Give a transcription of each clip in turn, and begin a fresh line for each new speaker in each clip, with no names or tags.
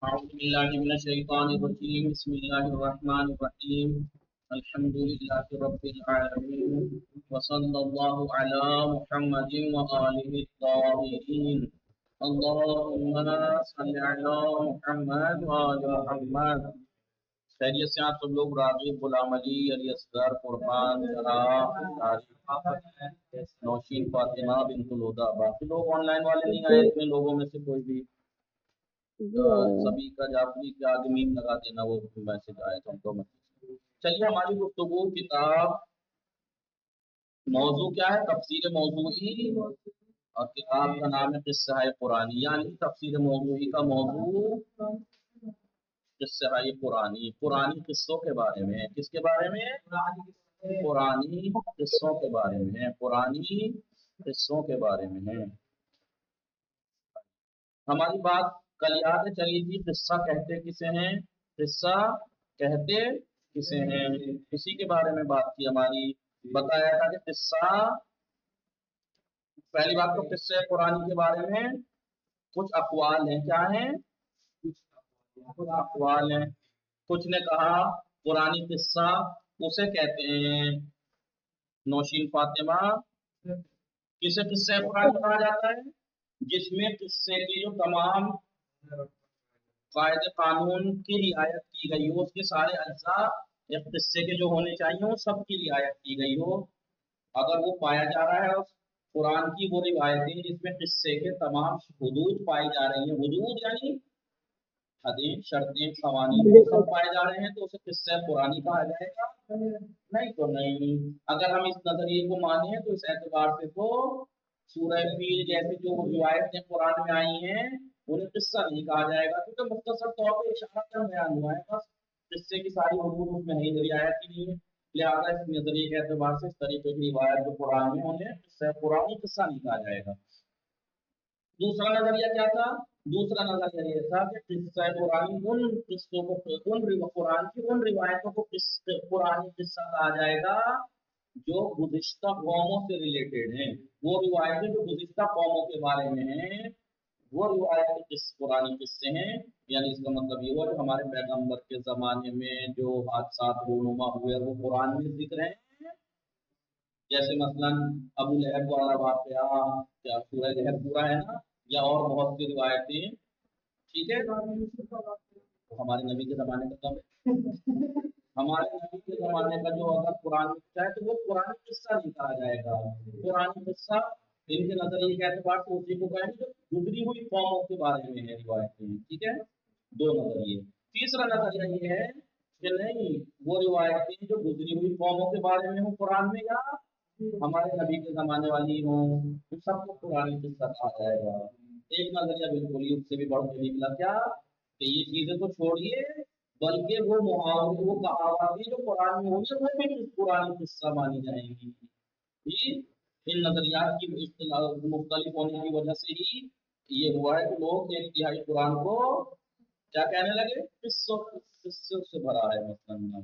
أعوذ بالله من الشيطان الرجيم بسم الله الرحمن الرحيم الحمد لله رب العالمين وصلى الله على محمد وآله الطاهرين اللهم صل على محمد وآل محمد خیریت سے آپ سب لوگ راغب غلام علی علی اصغر قربان نوشین فاطمہ بنت الہدا باقی لوگ آن لائن والے نہیں آئے اتنے لوگوں میں سے کوئی بھی سبھی کا جعفری کے آدمی لگا دینا وہ میسج آئے تو ہم کو چلیے ہماری گفتگو کتاب موضوع کیا ہے تفسیر موضوعی اور کتاب کا نام ہے قصہ قرآنی یعنی تفسیر موضوعی کا موضوع قصہ قرآنی پرانی قصوں کے بارے میں کس کے بارے میں پرانی قصوں کے بارے میں پرانی قصوں کے بارے میں ہے ہماری بات کل یاد چلی تھی قصہ کہتے کسے ہیں قصہ کہتے کسے ہیں اسی کے بارے میں بات کی ہماری بتایا تھا کہ قصہ پہلی بات تو قصہ قرآن کے بارے میں کچھ اقوال ہیں کیا ہیں کچھ اقوال ہیں کچھ نے کہا پرانی قصہ اسے کہتے ہیں نوشین فاطمہ کسے قصہ قرآن کہا جاتا ہے جس میں قصے کی جو تمام قاعدے قانون کی رعایت کی گئی ہو اس کے سارے اجزاء یا قصے کے جو ہونے چاہیے وہ سب کی رعایت کی گئی ہو اگر وہ پایا جا رہا ہے قرآن کی وہ روایتیں جس میں قصے کے تمام حدود پائی جا رہی ہیں حدود یعنی حدیں شرطیں قوانین سب پائے جا رہے ہیں تو اسے قصہ قرآنی کہا جائے گا نہیں تو نہیں اگر ہم اس نظریے کو مانیں تو اس اعتبار سے تو سورہ فیل جیسے جو روایتیں قرآن میں آئی ہیں انہیں قصہ نہیں کہا جائے گا کیونکہ مختصر طور پہ اشارہ کر بیان ہوا ہے بس قصے کی ساری حدود اس میں نہیں رعایت کی نہیں ہے لہٰذا اس نظریے کے اعتبار سے اس طریقے کی روایت جو قرآن میں انہیں قصہ قرآنی قصہ نہیں کہا جائے گا دوسرا نظریہ کیا تھا دوسرا نظریہ یہ تھا کہ قصہ قرآن ان قصوں کو قرآن کی ان روایتوں کو قرآنی قصہ کہا جائے گا جو گزشتہ قوموں سے ریلیٹڈ ہیں وہ روایتیں جو گزشتہ قوموں کے بارے میں ہیں وہ روایتیں قرآنی قصے ہیں یعنی اس کا مطلب یہ ہوا جو ہمارے پیغمبر کے زمانے میں جو حادثات رونما ہوئے وہ قرآن میں ذکر ہیں جیسے مثلا ابو لہب والا واقعہ کیا سورہ لہب پورا ہے نا یا اور بہت سی روایتیں ٹھیک ہے ہمارے نبی کے زمانے کا کب ہمارے نبی کے زمانے کا جو اگر قرآن ہے تو وہ قرآن قصہ نہیں کہا جائے گا قرآن قصہ ان کے نظریے کے اعتبار سے اسی کو کہیں جو گزری ہوئی قوموں کے بارے میں ہے روایتیں ٹھیک ہے دو نظریے تیسرا نظریہ یہ ہے کہ نہیں وہ روایتیں جو گزری ہوئی قوموں کے بارے میں ہوں قرآن میں یا ہمارے نبی کے زمانے والی ہوں تو سب کو قرآن قصہ کہا جائے گا ایک نظریہ بالکل ہی اس سے بھی بڑھ کے نکلا کیا کہ یہ چیزیں تو چھوڑیے بلکہ وہ محاورے وہ کہاوتیں جو قرآن میں ہوں گی وہ بھی قرآن قصہ مانی جائیں گی جی ان نظریات کی مختلف ہونے کی وجہ سے ہی یہ ہوا ہے کہ لوگ ایک تہائی قرآن کو کیا کہنے لگے قصوں سے بھرا ہے مثلا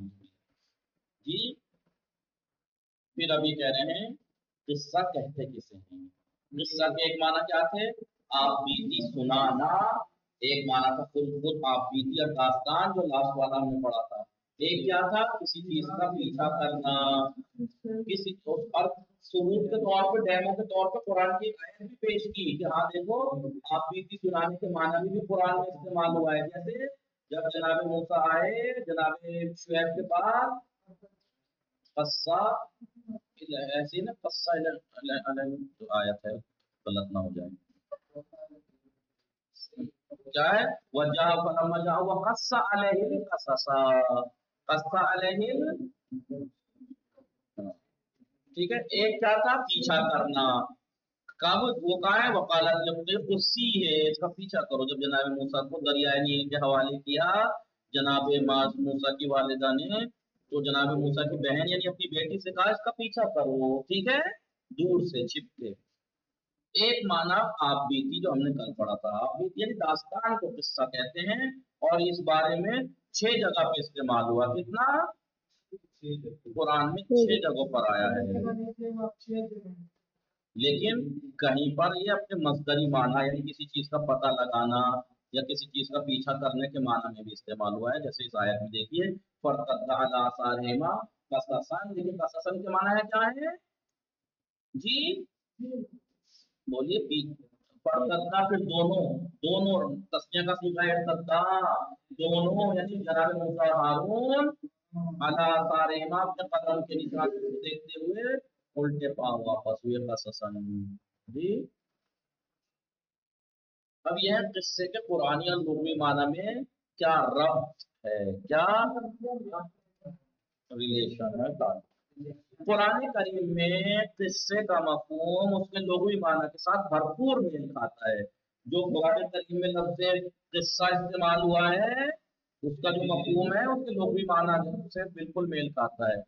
جی پھر ابھی کہہ رہے ہیں قصہ کہتے کسے ہیں قصہ کے ایک معنی کیا تھے آپ بیتی سنانا ایک معنی تھا خود آپ بیتی اور داستان جو لاسٹ والا ہم نے پڑھا تھا ایک کیا تھا کسی چیز کا پیچھا کرنا کسی اور ثبوت کے طور پہ ڈیمو کے طور پہ قرآن کی آیت بھی پیش کی کہ ہاں دیکھو آپ بیتی سنانے کے معنی بھی قرآن میں استعمال ہوا ہے جیسے جب جناب موسیٰ آئے جناب شعیب کے پاس قصہ ایسی نا قصہ جو آیت ہے غلط نہ ہو جائے کیا ہے وجہ فلما جاء وقص علیہ القصص قص علیہ ٹھیک ہے ایک کیا تھا پیچھا کرنا کب وہ کہا ہے وقالت جب اسی ہے اس کا پیچھا کرو جب جناب موسیٰ کو دریائے نیل کے حوالے کیا جناب موسیٰ کی والدہ نے تو جناب موسیٰ کی بہن یعنی اپنی بیٹی سے کہا اس کا پیچھا کرو ٹھیک ہے دور سے چھپ کے ایک معنی آپ بیتی جو ہم نے کل پڑھا تھا آپ بیتی یعنی داستان کو قصہ کہتے ہیں اور اس بارے میں 6 جگہ پہ استعمال ہوا کتنا قرآن میں 6 جگہوں پر آیا ہے لیکن کہیں پر یہ اپنے مصدری معنی یعنی کسی چیز کا پتہ لگانا या किसी चीज का पीछा करने के माना में भी इस्तेमाल हुआ है, जैसे इस आयत में देखिए फरतद्दा अला आसारिहिमा कससन, लेकिन कससन के माना है क्या है जी, बोलिए फरतद्दा, फिर दोनों, दोनों तस्निया का सीधा है इर्तद्दा, दोनों यानी जनाब मूसा और हारून अला आसारिहिमा अपने कदम के निशान को देखते हुए उल्टे पांव वापस हुए कससन जी। अब यह किस्से के पुरानी और लुग़वी माना में क्या रब्त है, क्या रिलेशन है, पुराने करीम में किस्से का मफहूम उसके लुग़वी माना के साथ भरपूर मेल खाता है। जो पुराने करीम में लफ्ज़ किस्सा इस्तेमाल हुआ है उसका जो मफहूम है उसके लुग़वी माना से बिल्कुल मेल खाता है।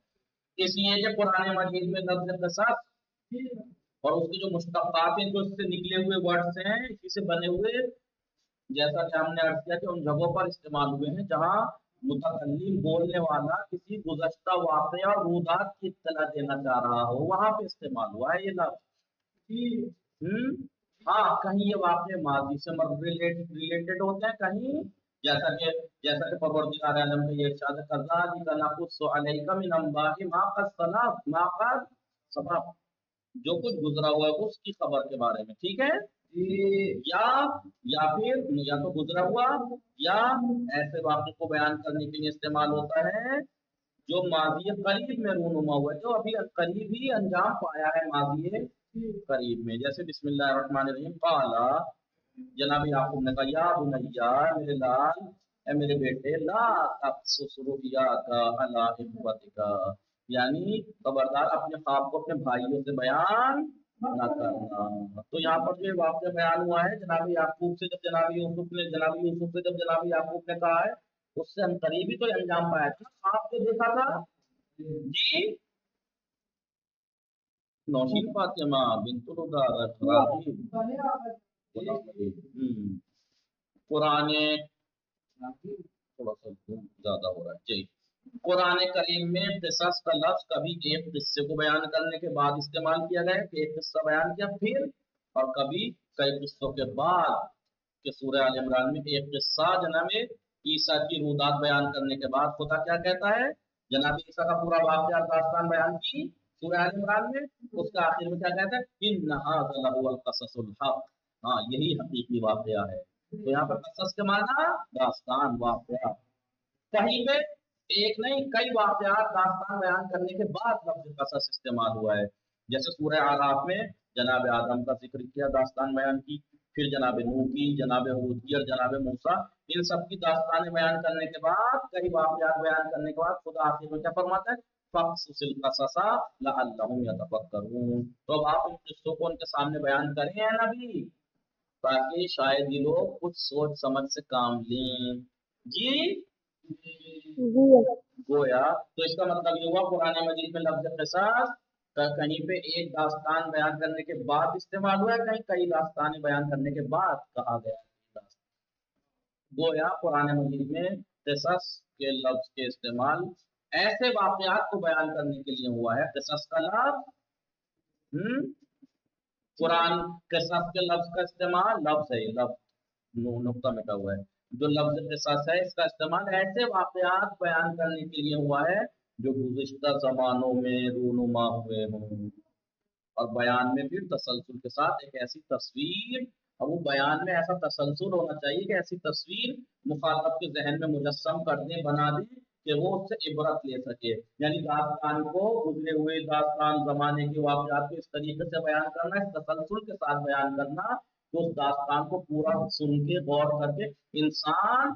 इसलिए कि पुराने मजीद में लफ्ज़ किस्सा और उसके जो मुश्तक़ात हैं, जो इससे निकले हुए वर्ड्स हैं, इसी से बने हुए, जैसा कि हमने अर्ज किया कि उन जगहों पर इस्तेमाल हुए हैं जहाँ मुतकल्लिम बोलने वाला किसी गुज़श्ता वाक़े और रुदात की इत्तला देना चाह रहा हो, वहां पे इस्तेमाल हुआ है ये लफ्ज़। हाँ, कहीं ये वाक़े माज़ी से रिलेटेड होते हैं, कहीं जैसा कि परवरदिगार आलम का ये इरशाद है कज़ालिका नक़ुस्सु अलैका मिन अंबाइ मा क़द सबक़, जो कुछ गुजरा हुआ है उसकी खबर के बारे में, ठीक है या फिर या तो गुजरा हुआ या ऐसे वाक़े को बयान करने के लिए इस्तेमाल होता है जो माज़ी करीब में रूनुमा हुआ है, जो अभी करीब ही अंजाम पाया है माज़ी करीब में, जैसे बिस्मिल्लाहिर्रहमानिर्रहीम क़ाला, जनाब याकूब ने कहा या बुनैया, मेरे लाल, ए मेरे बेटे, ला तक़्सुस रुय्याका अला इख्वतिका, यानी खबरदार अपने ख्वाब को अपने भाइयों से बयान न करना। तो यहाँ पर जो वाक़या बयान हुआ है जनाब याकूब से, जब जनाब यूसुफ से जब जनाब याकूब ने कहा है, उससे हम करीबी तो अंजाम पाया था, ख्वाब जो देखा था जी। नौशीन फातिमा बिन्तुल हुदा राग़िब, पुराने थोड़ा सा ज्यादा हो रहा है जी। कुरान करीम में किसस का लफ्ज कभी एक किस्से को बयान करने के बाद इस्तेमाल किया गया है कि एक किस्सा बयान किया फिर, और कभी कई किस्सों के बाद, कि सूरह आल इमरान में एक किस्सा जनाब ईसा की रूदात बयान करने के बाद खुदा क्या कहता है, जनाब ईसा का पूरा वाक़या दास्तान बयान की सूरह आल इमरान में, उसका आखिर में क्या कहता है इन्न हाज़ा लहुवल क़ससुल हक़, हाँ यही हकीकी वाक़या है। तो यहाँ पर कसस के माना दास्तान वाक़या, कहीं पे एक नहीं कई वाक़यात दास्तान बयान करने के बाद लफ्ज़ कसस इस्तेमाल हुआ है, जैसे सूरह आराफ में जनाब आदम का जिक्र किया, दास्तान बयान की, फिर जनाब नूह की, जनाब हूद की और जनाब मूसा, इन सब की दास्तान बयान करने के बाद, कई वाक़यात बयान करने के बाद खुदा आखिर में क्या फरमाता है फ़क़्सुसिल क़ससा लअल्लहुम यतफ़क्करून, तो अब आप इन किस्सों को उनके सामने बयान करें या नबी, ताकि शायद ये लोग कुछ सोच समझ से काम लें जी। गोया, तो इसका मतलब ये हुआ पुराने मजीद में लफ्ज़ क़िसास का कहीं पे एक दास्तान बयान करने के बाद इस्तेमाल हुआ है, कहीं कई दास्तानें बयान करने के बाद कहा गया है। गोया पुराने मजीद में क़िसस के लफ्ज़ के इस्तेमाल ऐसे वाक़यात को बयान करने के लिए हुआ है, क़िसस का लफ्ज़ कुरान क़िसस के लफ्ज़ का इस्तेमाल, लफ्ज़ है लफ्ज़ नुक्ता मिटा हुआ है, जो लफ्ज़ क़िसस है इसका इस्तेमाल ऐसे वाक़यात बयान करने के लिए हुआ है जो गुज़िश्ता ज़मानों में रूनुमा हुए हों, और बयान में फिर तसलसल के साथ एक ऐसी तस्वीर, और वो बयान में ऐसा तसलसल होना चाहिए कि ऐसी तस्वीर मुखातब के जहन में मुजस्सम कर दें, बना दें कि वो उससे इबरत ले सके, यानी दास्तान को, गुजरे हुए दास्तान जमाने के वाक़यात को इस तरीके से बयान करना, इस तसलसल के साथ बयान करना तो उस दास्तान को पूरा सुन के गौर करके इंसान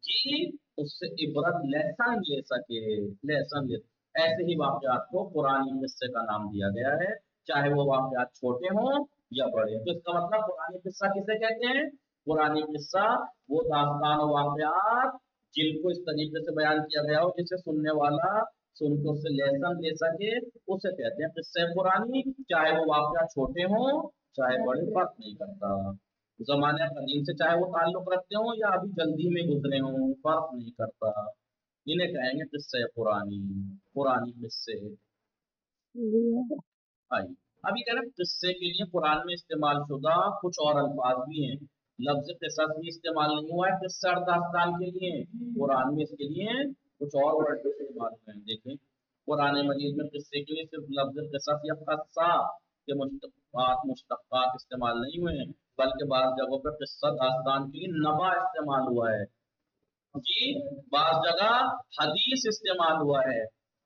जी उससे इबरत लेसन ले सके, लेसन ले, ऐसे ही वाक़यात को पुरानी किस्से का नाम दिया गया है, चाहे वो वाक़यात छोटे हों या बड़े। तो इसका मतलब पुरानी किस्सा किसे कहते हैं, पुरानी किस्सा वो दास्तान और वाक़यात जिनको इस तरीके से बयान किया गया हो जिसे सुनने वाला सुन के उससे लेसन ले सके, उसे कहते हैं किस्से पुरानी, चाहे वो वाक़यात छोटे हों चाहे बड़े, फर्क नहीं करता, ज़माने कदीम से चाहे वो ताल्लुक़ रखते हों या अभी जल्दी में गुजरे हों, फर्क नहीं करता, इन्हें कहेंगे किस्से पुरानी, पुरानी किस्से। आइए अभी कह रहे हैं किस्से के लिए कुरान में इस्तेमाल शुदा कुछ और अल्फाज भी हैं, लफ्ज किसस भी इस्तेमाल नहीं हुआ है किस्सा और दास्तान के लिए, कुरान में इसके लिए कुछ और वर्ड इस्तेमाल हुए हैं। देखें कुरान मजीद में किस्से के लिए सिर्फ लफ्ज किसस या कस्सा के मुश्तक्कात इस्तेमाल नहीं हुए हैं, बल्कि बाज़ जगहों पर किस्सा दास्तान के लिए नबा इस्तेमाल हुआ है जी, बाज़ जगह हदीस इस्तेमाल हुआ है।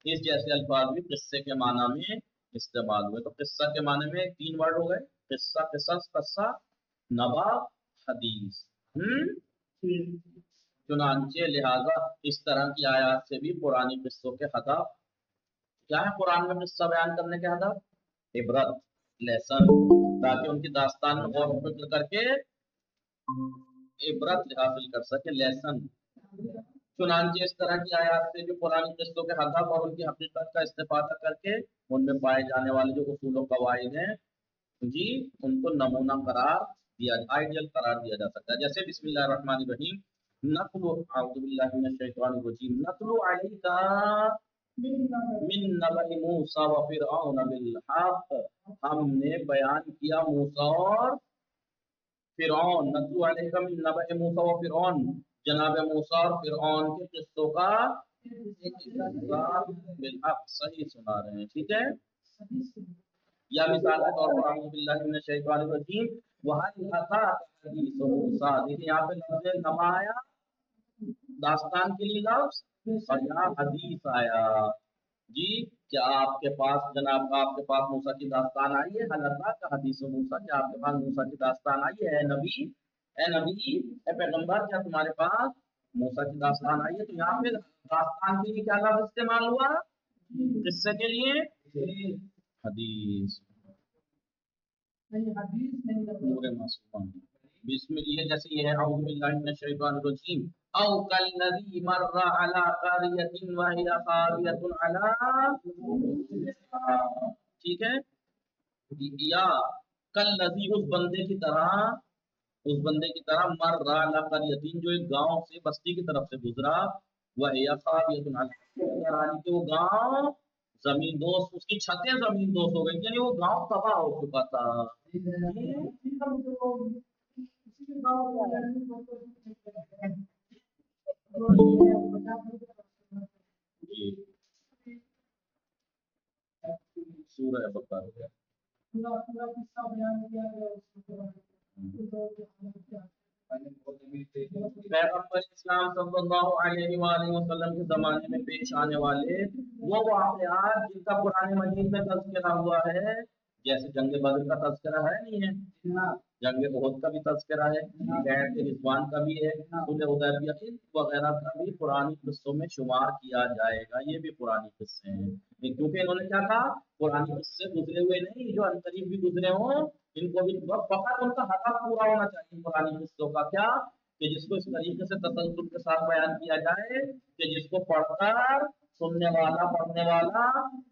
इस जैसे अल्फाज भी किस्से के माना में इस्तेमाल हुए। तो किस्सा के माने में तीन वर्ड हो गए, किस्सा, किसस, कस्सा, नबा, हदीस। चुनांचे लिहाजा इस तरह की आयत से भी पुरानी किस्सों के हदफ क्या है, कुरान में किस्सा बयान करने के हदफ इबरत, लेसन, ताकि उनकी दास्तान में गौर व फिक्र करके इबरत हासिल कर सके, लेसन। चुनांचे इस तरह की आयत से जो पुरानी किस्तों के हदफ और उनकी हकीकत का इस्तेफादा करके उनमें पाए जाने वाले जो उसूल और कवायद हैं जी, उनको नमूना करार दिया, आइडियल करार दिया जा सकता है। जैसे बिस्मिल्लाहिर्रहमानिर्रहीम, नत्लु अऊज़ु बिल्लाहि मिनश शैतानिर रजीम, नत्लु अलैका मिन नबइ मूसा व फिरऔन बिल हक़, हमने बयान किया मूसा और फिरौन, नत्लु अलैका मिन नबइ मूसा व फिरौन, जनाब मूसा और फिरौन के किस्सों का बिलहक, सही सुना रहे हैं, ठीक है। या मिसाल के तौर पर अऊज़ु बिल्लाहि मिनश शैतानिर रजीम वहल अता हदीस मूसा, देखिए यहाँ पे लफ्ज़ नमा आया दास्तान के लिए लफ्ज़, और यहाँ हदीस आया जी। क्या आपके पास जनाब आपके पास मूसा की दास्तान आई है, हलता का हदीस मूसा, क्या आपके पास मूसा की दास्तान आई है, नबी ए नबी ए पैगंबर, क्या तुम्हारे पास मूसा की दास्तान आई है। तो यहाँ पे दास्तान के लिए क्या लफ्ज़ इस्तेमाल हुआ, किससे के लिए, हदीस, नूरे मासूमा। बिस्मिल्लाह, जैसे ये है औज़ु बिल्लाहि मिनश शैतानिर रजीम, औ कल्लज़ी मर्रा अला क़रियतिन व हिया ख़ावियतुन अला, ठीक है। या कल्लज़ी, उस बंदे की तरह मर्रा अला क़रियतिन, जो एक गांव से बस्ती की तरफ से गुजरा, व हिया ख़ावियतुन अला, यानी कि वो गांव जमीन दोस्त, उसकी छतें जमीन दोस्त हो गई, यानी वो गांव तबाह हो चुका था। जी, सूरह बकरा। पैगंबर इस्लाम सल्लल्लाहु अलैहि वसल्लम के जमाने में पेश आने वाले वो वाक़यात जिनका कुरान मजीद में तज़किरा हुआ है, जैसे जंग बदर का तज़किरा है, नहीं है, जंग उहद का भी तज़किरा है, बैत रिज़वान का भी है, सुलह हुदैबिया वगैरह का भी पुरानी किस्सों में शुमार किया जाएगा। ये भी पुरानी किस्से हैं, क्योंकि इन्होंने क्या कहा, पुरानी किस्से गुजरे हुए नहीं, जो अनकरीब भी गुजरे हों इनको भी फकत उनका हदफ पूरा होना चाहिए पुरानी किस्सों का, क्या कि जिसको इस तरीके से तसल्जुल के साथ बयान किया जाए कि जिसको पढ़कर सुनने वाला पढ़ने वाला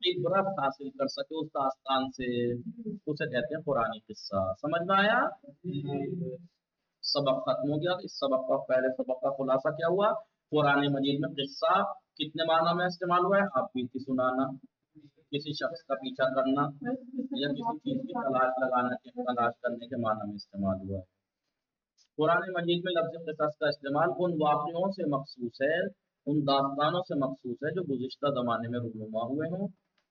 इबरत हासिल कर सके उस दास्तान से, उसे कहते हैं पुरानी किस्सा। समझ में आया, सबक खत्म हो गया। इस सबक का पहले सबक का खुलासा क्या हुआ, पुराने मजीद में किस्सा कितने मानों में इस्तेमाल हुआ है, आप बीती सुनाना, किसी शख्स का पीछा करना, या किसी चीज की तलाश करने के माना में इस्तेमाल हुआ है। कुरान मजीद में लफ्ज़ क़िसस का इस्तेमाल उन वाक़ियों से मखसूस है, उन दास्तानों से मखसूस है जो गुज़िश्ता ज़माने में रूनुमा हुए हों,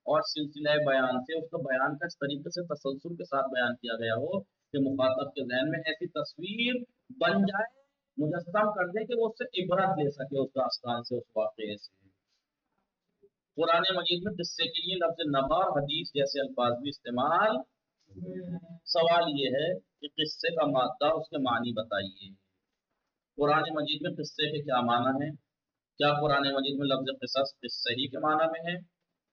और सिलसिला बयान से उसका बयान का इस तरीके से तसलसल के साथ बयान किया गया हो कि मुखातब के ज़हन में ऐसी तस्वीर बन जाए, मुजस्सम कर दे कि वो उससे इबरत ले सके, उस दास्तान से, उस वाक़े से। कुरान मजीद में किस्से के लिए लफ्ज़ नबा और हदीस जैसे अल्फाज भी इस्तेमाल। सवाल ये है कि किस्से का मादा, उसके मानी बताइए। कुरान मजीद में किस्से के क्या माना है, क्या कुरान मजीद में लफ्ज़ क़िसस किस्से ही के माना में है,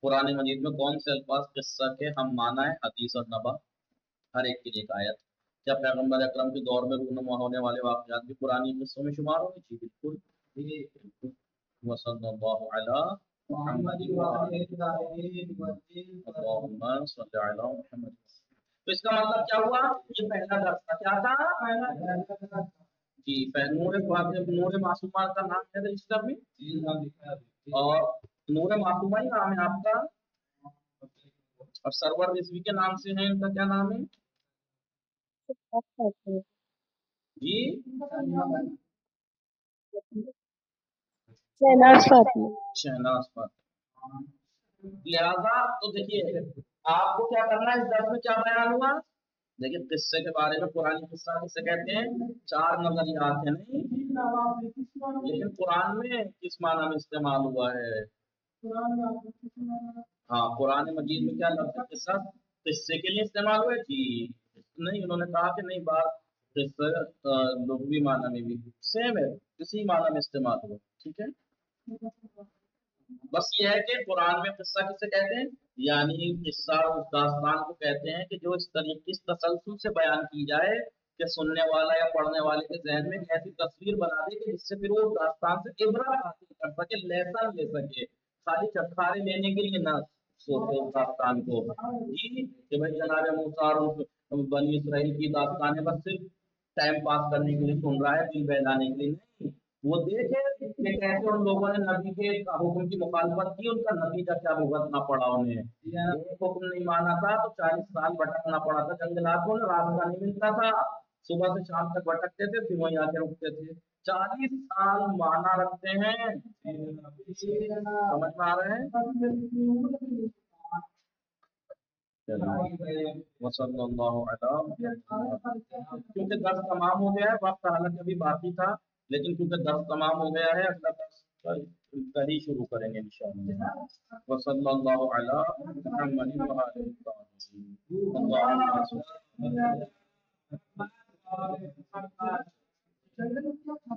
कुरान मजीद में कौन से अल्फाज किस्सा के हम माना है, हदीस और नबा, हर एक की एक आयत। क्या पैगंबर अकरम के दौर में रूनुमा होने वाले वाक़यात भी पुरानी किस्सों में शुमार होंगे? जी बिल्कुल, बिल्कुल। वसल्लल्लाहु अला मुहम्मद व अल्लाहुम्मा सल्लि अला मुहम्मद। तो इसका मतलब क्या हुआ, ये पहला दर्स था, क्या था जी, नूरे मासूमा का नाम है रजिस्टर में, और नूरे मासूमा ही नाम है आपका, और सरवर रिजवी के नाम से है, इनका क्या नाम है, जी
शहनाज फातिमा।
शहनाज फातिमा। लिहाजा तो देखिए आपको क्या करना है, इस दर्स में क्या बयान हुआ। देखिए किस्से के बारे में, पुरानी किस्सा किसे कहते हैं, चार नजरियात है नहीं, लेकिन कुरान में किस माना में इस्तेमाल हुआ है। हाँ कुरान मजीद में क्या लफ्ज़ किस्सा किस्से के लिए इस्तेमाल हुआ है जी नहीं, उन्होंने कहा कि नहीं बात किस्सा लुग़वी माना में भी सेम है, इसी माना में इस्तेमाल हुआ, ठीक है। बस ये है कि कुरान में किस्सा किसे कहते हैं, यानी किस्सा उस दास्तान को कहते हैं कि जो इस तरीके इस तसलसल से बयान की जाए कि सुनने वाला या पढ़ने वाले के जहन में एक ऐसी तस्वीर बना दे कि जिससे फिर वो उस दास्तान से इबरत हासिल कर सके, लेसन ले सके, खाली चटखारे लेने के लिए ना सोचे उस दास्तान को जी कि भाई जनाब मूसा और बनी इसराइल की दास्तान है बस सिर्फ टाइम पास करने के लिए सुन रहा है, दिल बहलाने के लिए नहीं। वो देखे कि कैसे उन लोगों ने नबी के हुक्म की मुखालफत की, उनका नतीजा क्या भुगतना पड़ा उन्हें। एक हुक्म नहीं माना था तो 40 साल भटकना पड़ा था जंगलातों में, रास्ता नहीं मिलता था, सुबह से शाम तक भटकते थे, फिर वहीं आके रुकते थे। 40 साल माना रखते हैं, समझ में आ रहे हैं। वसल्लल्लाहु अलैहि वसल्लम। क्योंकि दर्स तमाम हो गया है, वक्त हालांकि अभी बाकी था, लेकिन क्योंकि दर्स तमाम हो गया है, अगला दर्स कल ही शुरू करेंगे इंशाअल्लाह। वसल्लल्लाहु अला मुहम्मद व आलिहि वसल्लम। अल्लाहुम्मा